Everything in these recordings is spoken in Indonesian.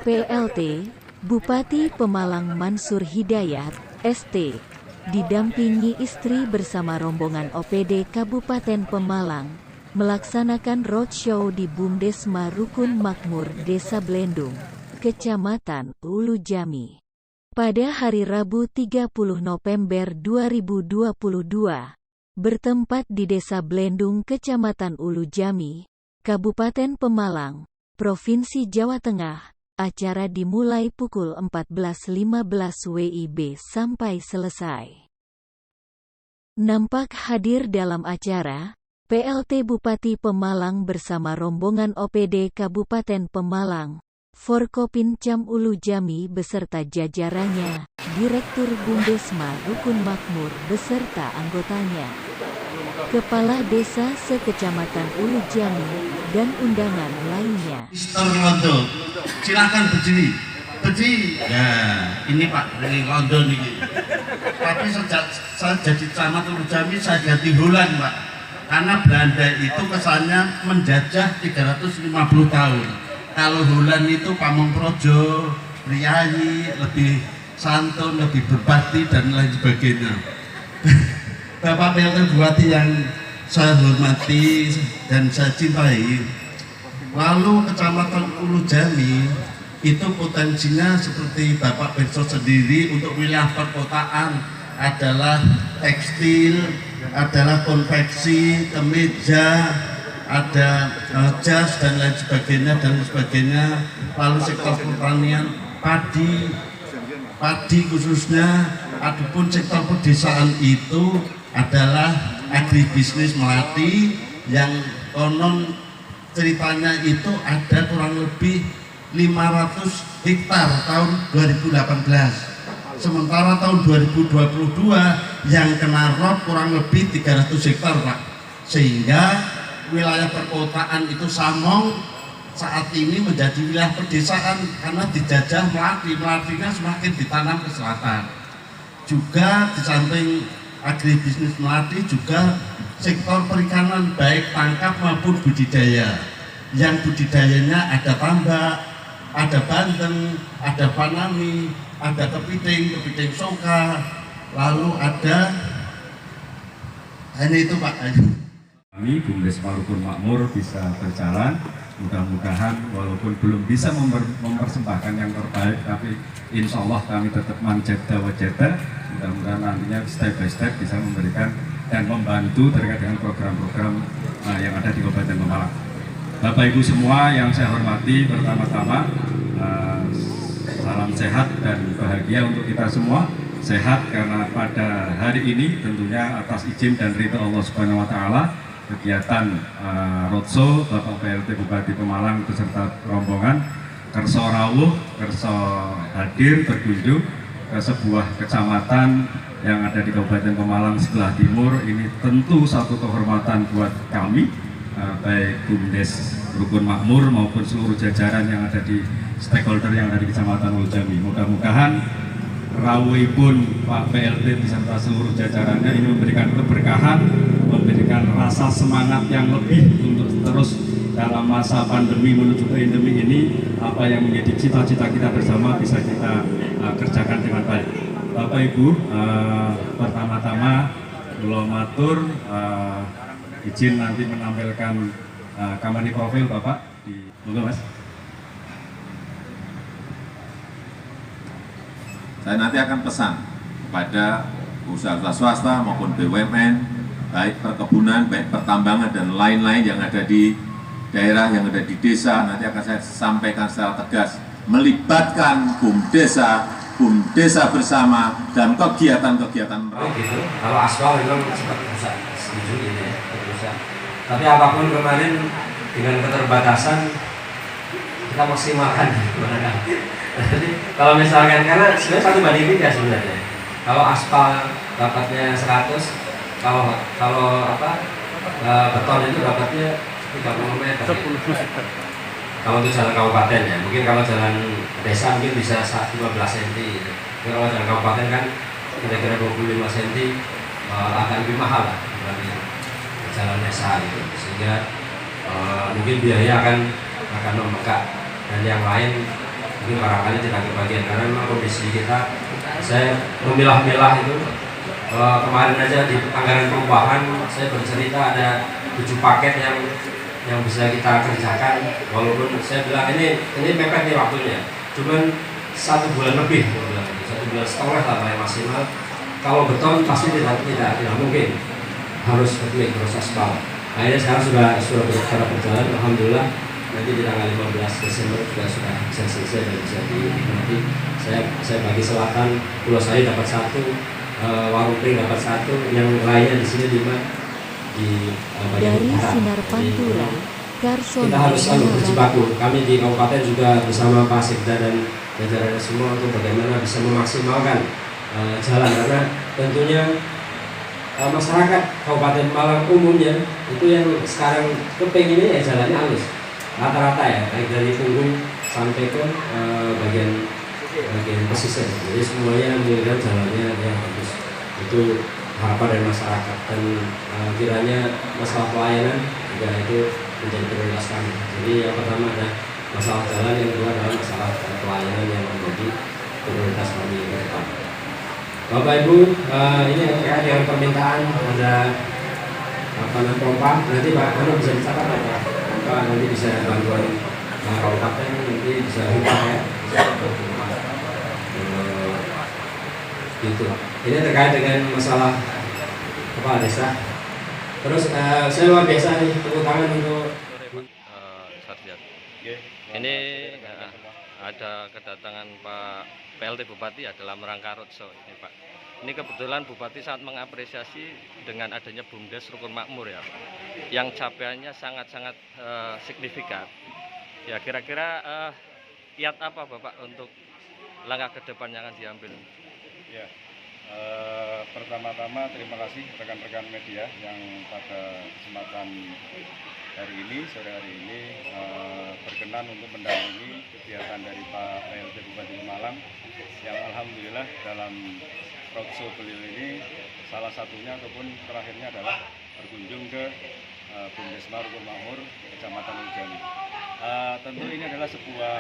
PLT, Bupati Pemalang Mansur Hidayat, ST, didampingi istri bersama rombongan OPD Kabupaten Pemalang, melaksanakan roadshow di Bumdesma Rukun Makmur Desa Blendung, Kecamatan Ulu Jami. Pada hari Rabu 30 November 2022, bertempat di Desa Blendung Kecamatan Ulu Jami, Kabupaten Pemalang, Provinsi Jawa Tengah. Acara dimulai pukul 14.15 WIB sampai selesai. Nampak hadir dalam acara, PLT Bupati Pemalang bersama rombongan OPD Kabupaten Pemalang, Forkopimcam Ulu Jami beserta jajarannya, Direktur Bumdesma Rukun Makmur beserta anggotanya, Kepala Desa sekecamatan Ulu Jami, dan undangan lainnya. Silakan berdiri. Ya, ini Pak dari London ini. Tapi sejak saya jadi camat Ulu Jami, saya ganti Holland, Pak. Karena Belanda itu kesannya menjajah 350 tahun. Kalau Holland itu pamong projo, priayi, lebih santun, lebih berbakti dan lain sebagainya. Bapak PLT Bupati yang saya hormati dan saya cintai, lalu Kecamatan Ulu Jami itu potensinya seperti Bapak Benso sendiri untuk wilayah perkotaan adalah tekstil, adalah konveksi, kemeja, ada jas dan lain sebagainya, lalu sektor pertanian, padi khususnya, adapun sektor pedesaan itu adalah agribisnis Melati yang konon ceritanya itu ada kurang lebih 500 hektar tahun 2018, sementara tahun 2022 yang kena rob kurang lebih 300 hektar, Pak. Sehingga wilayah perkotaan itu Samong saat ini menjadi wilayah pedesaan karena dijajah Melatinya semakin ditanam ke selatan. Juga di samping agribisnis Melati juga sektor perikanan baik tangkap maupun budidaya. Yang budidayanya ada tambak, ada bandeng, ada panami, ada kepiting soka, lalu ada ini itu Pak. Kami Bumdesma Rukun Makmur bisa berjalan, mudah-mudahan walaupun belum bisa mempersembahkan yang terbaik, tapi insya Allah kami tetap manjada wajada, mudah-mudahan nantinya step by step bisa memberikan dan membantu terkait dengan program-program yang ada di Kabupaten Pemalang. Bapak Ibu semua yang saya hormati, pertama-tama salam sehat dan bahagia untuk kita semua. Sehat karena pada hari ini tentunya atas izin dan ridho Allah Subhanahu wa Ta'ala, kegiatan roadshow Bapak PLT Bupati Pemalang beserta rombongan kerso rawuh, kerso hadir berkunjung ke sebuah kecamatan yang ada di Kabupaten Pemalang sebelah timur. Ini tentu satu kehormatan buat kami, baik Bumdes Rukun Makmur maupun seluruh jajaran yang ada di stakeholder yang ada di Kecamatan Ulu Jami. Mudah-mudahan rawuhipun Pak PLT beserta seluruh jajarannya ini memberikan keberkahan, memberikan rasa semangat yang lebih untuk terus dalam masa pandemi menuju ke endemi ini, apa yang menjadi cita-cita kita bersama bisa kita kerjakan dengan baik. Bapak Ibu, pertama-tama kula matur izin nanti menampilkan company profil Bapak di monggo Mas. Saya nanti akan pesan kepada usaha swasta maupun BUMN, baik perkebunan, baik pertambangan dan lain-lain yang ada di daerah, yang ada di desa, nanti akan saya sampaikan secara tegas, melibatkan BUMDesa bersama dalam kegiatan-kegiatan mereka. Oh gitu, kalau aspal itu sempat rusak, setuju ini ya, rusak. Tapi apapun kemarin dengan keterbatasan kita maksimalkan. Jadi kalau misalkan, karena sebenarnya 1:3 sebenarnya. Kalau aspal dapatnya 100, kalau beton itu dapatnya 30 meter. Kalau untuk jalan kabupaten ya, mungkin kalau jalan desa mungkin bisa 15 cm. Tapi kalau jalan kabupaten kan kira-kira 25 cm, agak lebih mahal lah dibanding jalan desa itu. Sehingga mungkin biaya akan membengkak, dan yang lain Mungkin barangkali tidak kebagian karena memang kondisi kita, saya memilah-milah itu. Kemarin aja di anggaran perubahan saya bercerita ada 7 paket yang bisa kita kerjakan, walaupun saya bilang ini mepet nih waktunya, cuman 1 bulan lebih, 1 bulan setengah lah paling maksimal. Kalau beton pasti tidak mungkin, harus betul harus aspal. Akhirnya sekarang sudah berjalan, alhamdulillah. Nanti di tanggal 15 Desember juga sudah bisa selesai dan bisa dinikmati. Saya bagi selatan, Pulau Sari dapat 1, Warung Pring dapat 1, yang lainnya di sini 5 di bagian Dari utara. Sinar Jadi, Pantura, Karson kita harus berjibaku. Kami di kabupaten juga bersama Pak Sekda dan jajarannya semua untuk bagaimana bisa memaksimalkan jalan, karena tentunya masyarakat Kabupaten Malang umumnya itu yang sekarang kepenginnya ya jalannya halus rata-rata ya, baik dari punggung sampai ke bagian pesisir. Jadi semuanya menginginkan jalannya yang bagus. Itu harapan dari masyarakat, dan kiranya masalah pelayanan juga itu menjadi prioritas kami. Jadi yang pertama ada masalah jalan, yang kedua adalah masalah pelayanan yang menjadi prioritas kami ke depan. Bapak Ibu, ini terkait dengan permintaan ada pompa. Nanti Pak Anu bisa dicatat ya, Pak nanti bisa bantuan kabupaten, nanti bisa buka ya, gitu. Ini terkait dengan masalah kepala desa. Terus saya luar biasa nih, tepuk tangan untuk Sarjad. Ini ada kedatangan Pak PLT Bupati adalah merangka roadshow ini Pak. Ini kebetulan Bupati sangat mengapresiasi dengan adanya BUMDes Rukun Makmur ya Pak, yang capaiannya sangat-sangat signifikan. Ya kira-kira kiat apa Bapak untuk langkah ke depan yang akan diambil? Ya, pertama-tama terima kasih rekan-rekan media yang pada kesempatan hari ini, sore hari ini berkenan untuk mendampingi kegiatan dari Pak PLT Bupati Pemalang yang alhamdulillah dalam roadshow beliau ini salah satunya ataupun terakhirnya adalah berkunjung ke BUMDes Rukun Makmur Kecamatan Ujami. Tentu ini adalah sebuah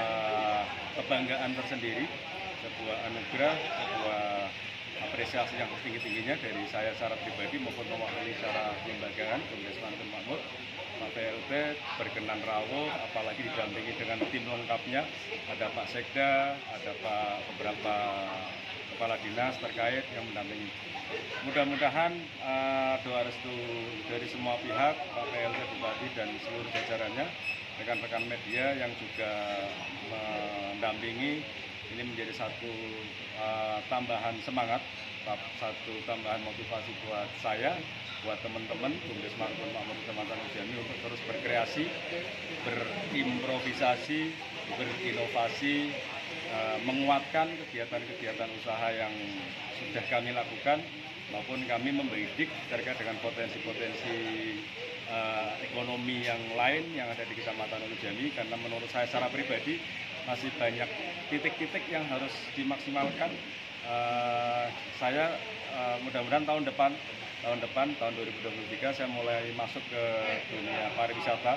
kebanggaan tersendiri, sebuah anugerah, sebuah apresiasi yang tinggi-tingginya dari saya secara pribadi maupun mewakili secara kelembagaan BUMDes Rukun Makmur. Pak PLT berkenan rawuh, apalagi didampingi dengan tim lengkapnya, ada Pak Sekda, ada beberapa kepala dinas terkait yang mendampingi. Mudah-mudahan doa restu dari semua pihak, Pak PLT Bupati dan seluruh jajarannya, rekan-rekan media yang juga mendampingi, ini menjadi satu tambahan semangat, satu tambahan motivasi buat saya, buat teman-teman BUMDes Rukun Makmur Kecamatan Ujami untuk terus berkreasi, berimprovisasi, berinovasi, menguatkan kegiatan-kegiatan usaha yang sudah kami lakukan, maupun kami membidik terkait dengan potensi-potensi ekonomi yang lain yang ada di Kecamatan Ujami, karena menurut saya secara pribadi masih banyak titik-titik yang harus dimaksimalkan. Saya mudah-mudahan tahun depan tahun 2023 saya mulai masuk ke dunia pariwisata.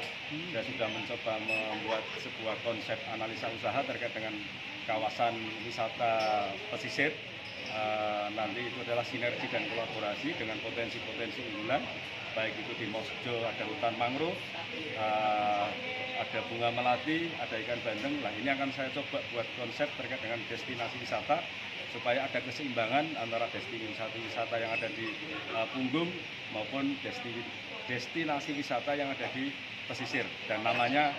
Saya sudah mencoba membuat sebuah konsep analisa usaha terkait dengan kawasan wisata pesisir. Nanti itu adalah sinergi dan kolaborasi dengan potensi-potensi unggulan, baik itu di Mosjo ada hutan mangrove, ada bunga melati, ada ikan bandeng. Nah, ini akan saya coba buat konsep terkait dengan destinasi wisata, supaya ada keseimbangan antara destinasi wisata yang ada di punggung maupun destinasi wisata yang ada di pesisir. Dan namanya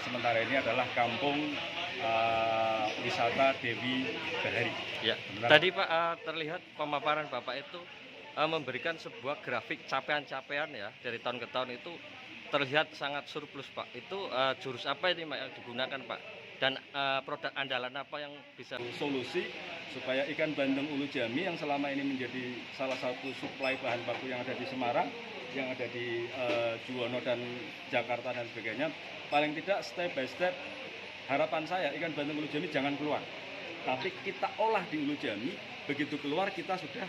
sementara ini adalah Kampung Wisata Dewi Bahari. Ya, tadi Pak terlihat pemaparan Bapak itu memberikan sebuah grafik capaian-capaian ya dari tahun ke tahun, itu terlihat sangat surplus Pak. Itu jurus apa ini Pak yang digunakan Pak? Dan produk andalan apa yang bisa solusi supaya ikan bandeng Ulu Jami yang selama ini menjadi salah satu suplai bahan baku yang ada di Semarang, yang ada di Juwono dan Jakarta dan sebagainya, paling tidak step by step harapan saya ikan bandeng Ulu Jami jangan keluar, tapi kita olah di Ulu Jami, begitu keluar kita sudah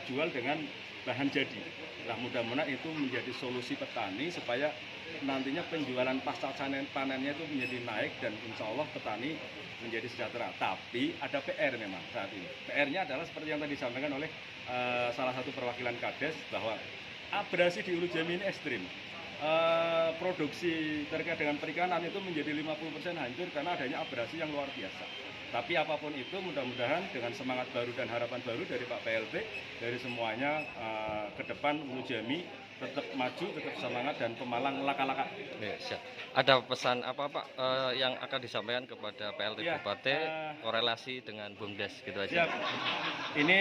jual dengan bahan jadi. Nah, mudah-mudahan itu menjadi solusi petani supaya nantinya penjualan pasca panennya itu menjadi naik dan insya Allah petani menjadi sejahtera. Tapi ada PR memang saat ini. PR-nya adalah seperti yang tadi disampaikan oleh salah satu perwakilan Kades bahwa abrasi di Ulu Jami ini ekstrim. Produksi terkait dengan perikanan itu menjadi 50% hancur karena adanya abrasi yang luar biasa. Tapi apapun itu mudah-mudahan dengan semangat baru dan harapan baru dari Pak PLT, dari semuanya ke depan Ulu Jami tetap maju, tetap semangat dan Pemalang laka-laka. Ya, siap. Ada pesan apa Pak yang akan disampaikan kepada PLT Ya, Bupati korelasi dengan BUMDes gitu aja? Siap. Ini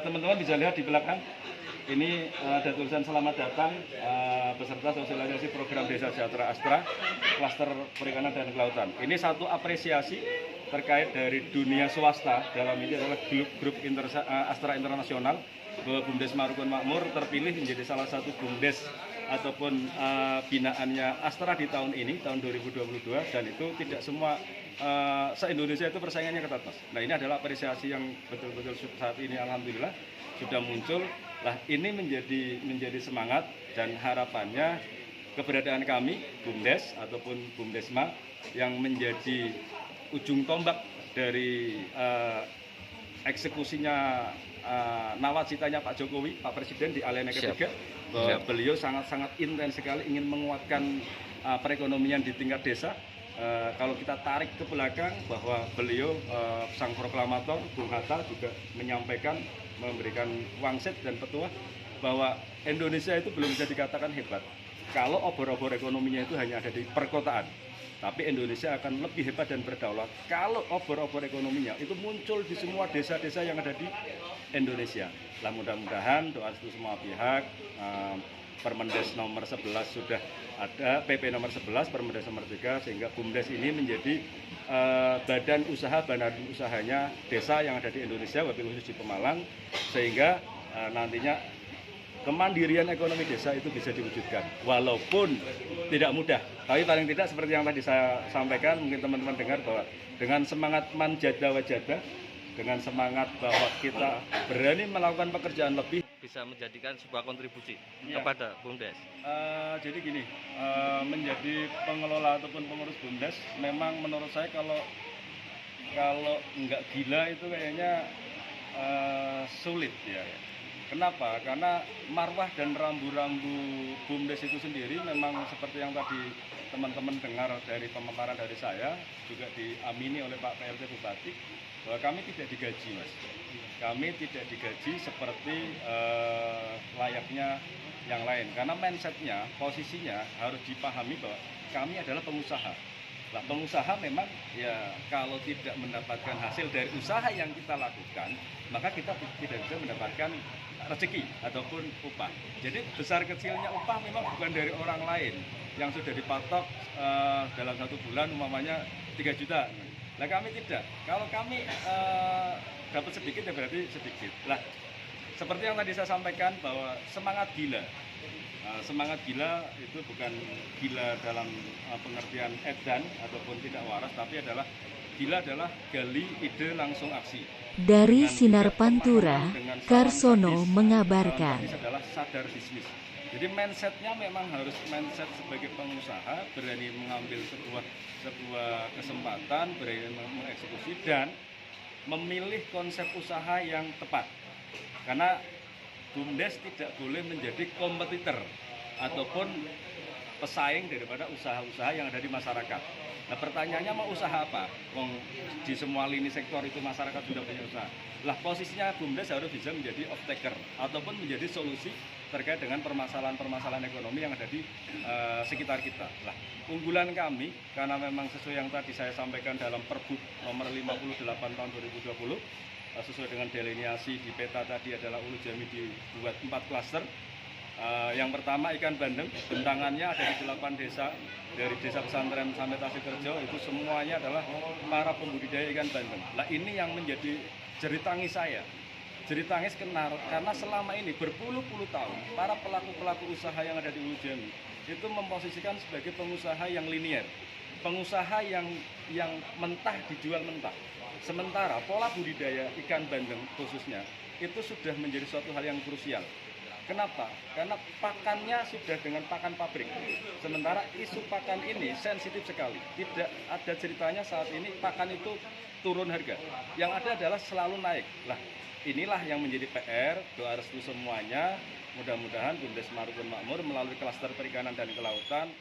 teman-teman bisa lihat di belakang. Ini ada tulisan selamat datang beserta sosialisasi program Desa Sejahtera Astra, klaster perikanan dan kelautan. Ini satu apresiasi terkait dari dunia swasta, dalam ini adalah grup Astra Internasional, bahwa BUMDes Marukun Makmur terpilih menjadi salah satu BUMDes ataupun binaannya Astra di tahun ini, tahun 2022, dan itu tidak semua se-Indonesia itu persaingannya ketat, Mas. Nah, ini adalah apresiasi yang betul-betul saat ini alhamdulillah sudah muncul. Lah, ini menjadi semangat dan harapannya keberadaan kami BUMDes ataupun BUMDesma yang menjadi ujung tombak dari eksekusinya nawacitanya Pak Jokowi, Pak Presiden di aliannya ketiga, bahwa beliau sangat-sangat intens sekali ingin menguatkan perekonomian di tingkat desa. Kalau kita tarik ke belakang bahwa beliau sang proklamator Bung Hatta juga menyampaikan, memberikan wangsit dan petuah bahwa Indonesia itu belum bisa dikatakan hebat kalau obor-obor ekonominya itu hanya ada di perkotaan. Tapi Indonesia akan lebih hebat dan berdaulat kalau obor-obor ekonominya itu muncul di semua desa-desa yang ada di Indonesia. Lah, mudah-mudahan doa restu semua pihak, Permendes nomor 11 sudah ada, PP nomor 11, Permendes nomor 3, sehingga BUMDes ini menjadi badan usahanya desa yang ada di Indonesia, wabil khusus di Pemalang, sehingga nantinya kemandirian ekonomi desa itu bisa diwujudkan. Walaupun tidak mudah, tapi paling tidak seperti yang tadi saya sampaikan, mungkin teman-teman dengar bahwa dengan semangat manjada wajada, dengan semangat bahwa kita berani melakukan pekerjaan lebih, bisa menjadikan sebuah kontribusi Ya. kepada BUMDes. Jadi gini, menjadi pengelola ataupun pengurus BUMDes memang menurut saya kalau nggak gila itu kayaknya sulit ya. Kenapa? Karena marwah dan rambu-rambu BUMDes itu sendiri memang seperti yang tadi teman-teman dengar dari pemaparan dari saya, juga diamini oleh Pak PLT Bupati, bahwa kami tidak digaji, Mas. Kami tidak digaji seperti layaknya yang lain. Karena mindsetnya, posisinya harus dipahami bahwa kami adalah pengusaha. Nah, pengusaha memang ya kalau tidak mendapatkan hasil dari usaha yang kita lakukan, maka kita tidak bisa mendapatkan rezeki ataupun upah. Jadi besar kecilnya upah memang bukan dari orang lain yang sudah dipatok dalam satu bulan umpamanya 3 juta. Nah, kami tidak. Kalau kami dapat sedikit ya berarti sedikit. Lah, seperti yang tadi saya sampaikan bahwa semangat gila. Semangat gila itu bukan gila dalam pengertian edan ataupun tidak waras, tapi adalah gila adalah gali ide langsung aksi. Dari Sinar Pantura, Karsono mengabarkan. Ini adalah sadar bisnis. Jadi mindsetnya memang harus mindset sebagai pengusaha, berani mengambil sebuah kesempatan, berani mengeksekusi dan memilih konsep usaha yang tepat. Karena BUMDes tidak boleh menjadi kompetitor ataupun pesaing daripada usaha-usaha yang ada di masyarakat. Nah, pertanyaannya mau usaha apa? Di semua lini sektor itu masyarakat sudah punya usaha. Lah, posisinya BUMDes harus bisa menjadi off-taker ataupun menjadi solusi terkait dengan permasalahan-permasalahan ekonomi yang ada di sekitar kita. Lah, unggulan kami karena memang sesuai yang tadi saya sampaikan dalam Pergub nomor 58 tahun 2020, sesuai dengan delineasi di peta tadi adalah Ulu Jami dibuat 4 klaster. Yang pertama ikan bandeng, bentangannya ada di 8 desa, dari desa pesantren sampai Tasik-Kerjo, itu semuanya adalah para pembudidaya ikan bandeng. Nah, ini yang menjadi jerit tangis saya. Jerit tangis karena selama ini berpuluh-puluh tahun para pelaku-pelaku usaha yang ada di Ulu Jami itu memposisikan sebagai pengusaha yang linier, pengusaha yang mentah dijual mentah. Sementara pola budidaya ikan bandeng khususnya itu sudah menjadi suatu hal yang krusial. Kenapa? Karena pakannya sudah dengan pakan pabrik. Sementara isu pakan ini sensitif sekali. Tidak ada ceritanya saat ini pakan itu turun harga. Yang ada adalah selalu naik. Lah, inilah yang menjadi PR. Doa restu semuanya. Mudah-mudahan Bumdes Marukun Makmur melalui klaster perikanan dan kelautan